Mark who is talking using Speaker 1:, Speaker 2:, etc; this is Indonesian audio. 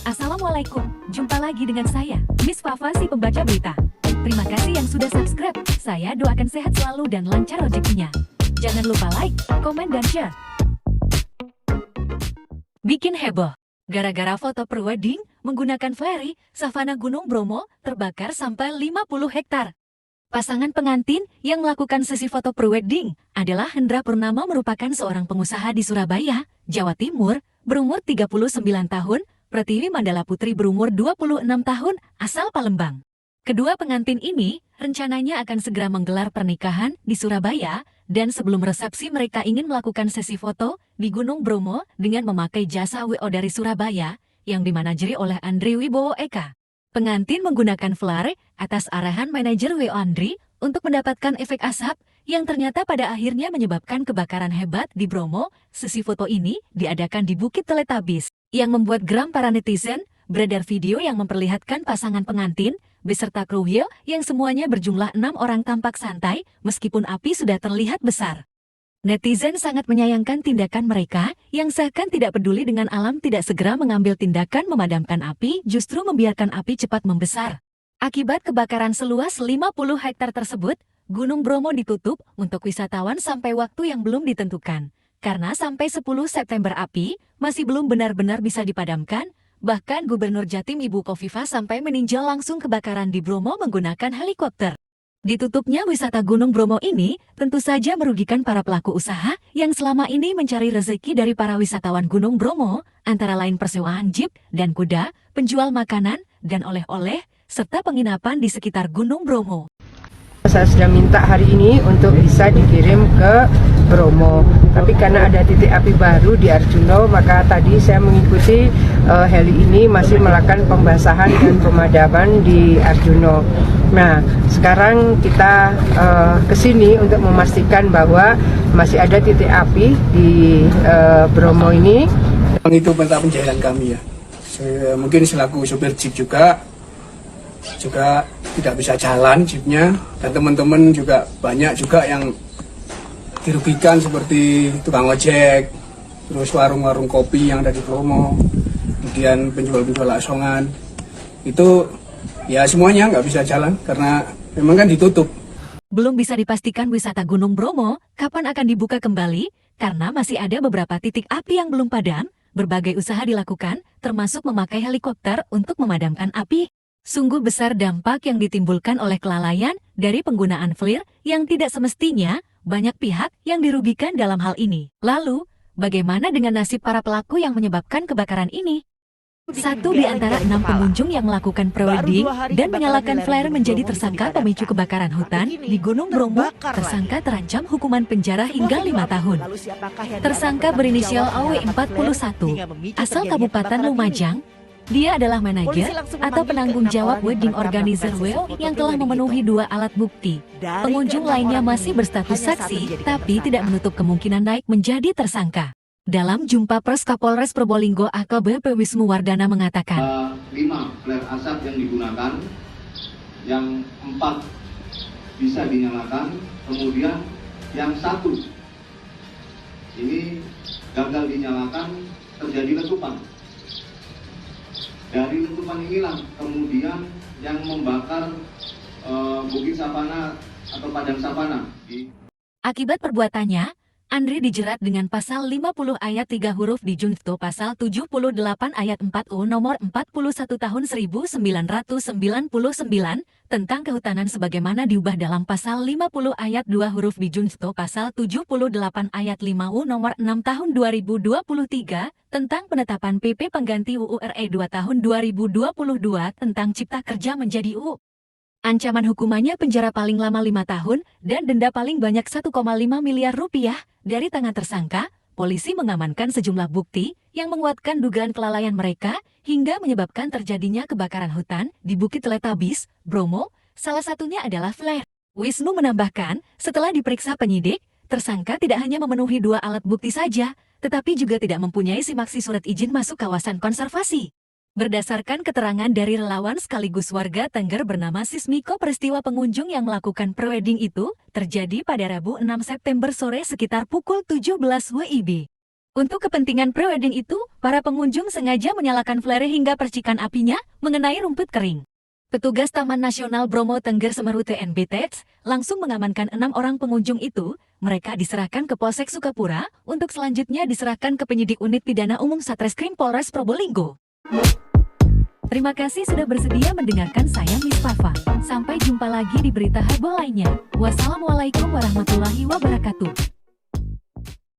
Speaker 1: Assalamualaikum, jumpa lagi dengan saya, Miss Fafa si pembaca berita. Terima kasih yang sudah subscribe, saya doakan sehat selalu dan lancar rezekinya. Jangan lupa like, komen dan share. Bikin heboh, gara-gara foto prewedding menggunakan flare, savana Gunung Bromo terbakar sampai 50 hektar. Pasangan pengantin yang melakukan sesi foto prewedding adalah Hendra Purnama, merupakan seorang pengusaha di Surabaya, Jawa Timur, berumur 39 tahun, Pratiwi Mandala Putri berumur 26 tahun, asal Palembang. Kedua pengantin ini rencananya akan segera menggelar pernikahan di Surabaya, dan sebelum resepsi mereka ingin melakukan sesi foto di Gunung Bromo dengan memakai jasa WO dari Surabaya yang dimanajeri oleh Andri Wibowo Eka. Pengantin menggunakan flare atas arahan manajer WO Andri untuk mendapatkan efek asap yang ternyata pada akhirnya menyebabkan kebakaran hebat di Bromo. Sesi foto ini diadakan di Bukit Teletabis, yang membuat geram para netizen. Beredar video yang memperlihatkan pasangan pengantin beserta kru WO yang semuanya berjumlah 6 orang tampak santai meskipun api sudah terlihat besar. Netizen sangat menyayangkan tindakan mereka yang seakan tidak peduli dengan alam, tidak segera mengambil tindakan memadamkan api, justru membiarkan api cepat membesar. Akibat kebakaran seluas 50 hektar tersebut, Gunung Bromo ditutup untuk wisatawan sampai waktu yang belum ditentukan. Karena sampai 10 September api masih belum benar-benar bisa dipadamkan. Bahkan Gubernur Jatim Ibu Khofifah sampai meninjau langsung kebakaran di Bromo menggunakan helikopter. Ditutupnya wisata Gunung Bromo ini tentu saja merugikan para pelaku usaha yang selama ini mencari rezeki dari para wisatawan Gunung Bromo, antara lain persewaan jeep dan kuda, penjual makanan dan oleh-oleh, serta penginapan di sekitar Gunung Bromo.
Speaker 2: Saya sudah minta hari ini untuk bisa dikirim ke Bromo, tapi karena ada titik api baru di Arjuno, maka tadi saya mengikuti heli ini masih melakukan pembasahan dan pemadaman di Arjuno. Nah, sekarang kita ke sini untuk memastikan bahwa masih ada titik api di Bromo ini.
Speaker 3: Itu bentuk pencairan kami ya. Mungkin selaku sopir jeep juga tidak bisa jalan jeepnya, dan teman-teman juga banyak juga yang dirugikan seperti tukang ojek, terus warung-warung kopi yang ada di Bromo, kemudian penjual-penjual asongan, itu ya semuanya nggak bisa jalan karena memang kan ditutup.
Speaker 1: Belum bisa dipastikan wisata Gunung Bromo kapan akan dibuka kembali karena masih ada beberapa titik api yang belum padam. Berbagai usaha dilakukan, termasuk memakai helikopter untuk memadamkan api. Sungguh besar dampak yang ditimbulkan oleh kelalaian dari penggunaan flare yang tidak semestinya. Banyak pihak yang dirugikan dalam hal ini. Lalu, bagaimana dengan nasib para pelaku yang menyebabkan kebakaran ini? Satu di antara 6 pengunjung yang melakukan prewedding dan menyalakan flare menjadi tersangka pemicu kebakaran hutan di Gunung Bromo. Tersangka terancam hukuman penjara hingga 5 tahun. Tersangka berinisial AW 41, asal Kabupaten Lumajang. Dia adalah manajer atau penanggung jawab wedding organizer WO yang telah memenuhi 2 alat bukti. Pengunjung lainnya masih berstatus saksi, tapi tidak menutup kemungkinan naik menjadi tersangka. Dalam jumpa pers, Kapolres Probolinggo AKBP Wisnu Wardana mengatakan,
Speaker 4: 5 flare asap yang digunakan, yang 4 bisa dinyalakan, kemudian yang 1 ini gagal dinyalakan, terjadi letupan. Dari letupan inilah kemudian yang membakar Bukit Savana atau Padang Savana.
Speaker 1: Akibat perbuatannya, Andri dijerat dengan pasal 50 ayat 3 huruf di Junto pasal 78 ayat 4 U nomor 41 tahun 1999 tentang kehutanan sebagaimana diubah dalam pasal 50 ayat 2 huruf di Junto pasal 78 ayat 5 U nomor 6 tahun 2023 tentang penetapan PP pengganti UU RE 2 tahun 2022 tentang Cipta Kerja menjadi UU. Ancaman hukumannya penjara paling lama 5 tahun dan denda paling banyak 1,5 miliar rupiah. Dari tangan tersangka, polisi mengamankan sejumlah bukti yang menguatkan dugaan kelalaian mereka hingga menyebabkan terjadinya kebakaran hutan di Bukit Teletabis, Bromo. Salah satunya adalah flare. Wisnu menambahkan, setelah diperiksa penyidik, tersangka tidak hanya memenuhi 2 alat bukti saja, tetapi juga tidak mempunyai simaksi surat izin masuk kawasan konservasi. Berdasarkan keterangan dari relawan sekaligus warga Tengger bernama Sismiko, peristiwa pengunjung yang melakukan prewedding itu terjadi pada Rabu 6 September sore sekitar pukul 17 WIB. Untuk kepentingan prewedding itu, para pengunjung sengaja menyalakan flare hingga percikan apinya mengenai rumput kering. Petugas Taman Nasional Bromo Tengger Semeru TNBTEX langsung mengamankan 6 orang pengunjung itu. Mereka diserahkan ke Polsek Sukapura untuk selanjutnya diserahkan ke penyidik unit pidana umum Satreskrim Polres Probolinggo. Terima kasih sudah bersedia mendengarkan saya Miss Fafa. Sampai jumpa lagi di berita heboh lainnya. Wassalamualaikum warahmatullahi wabarakatuh.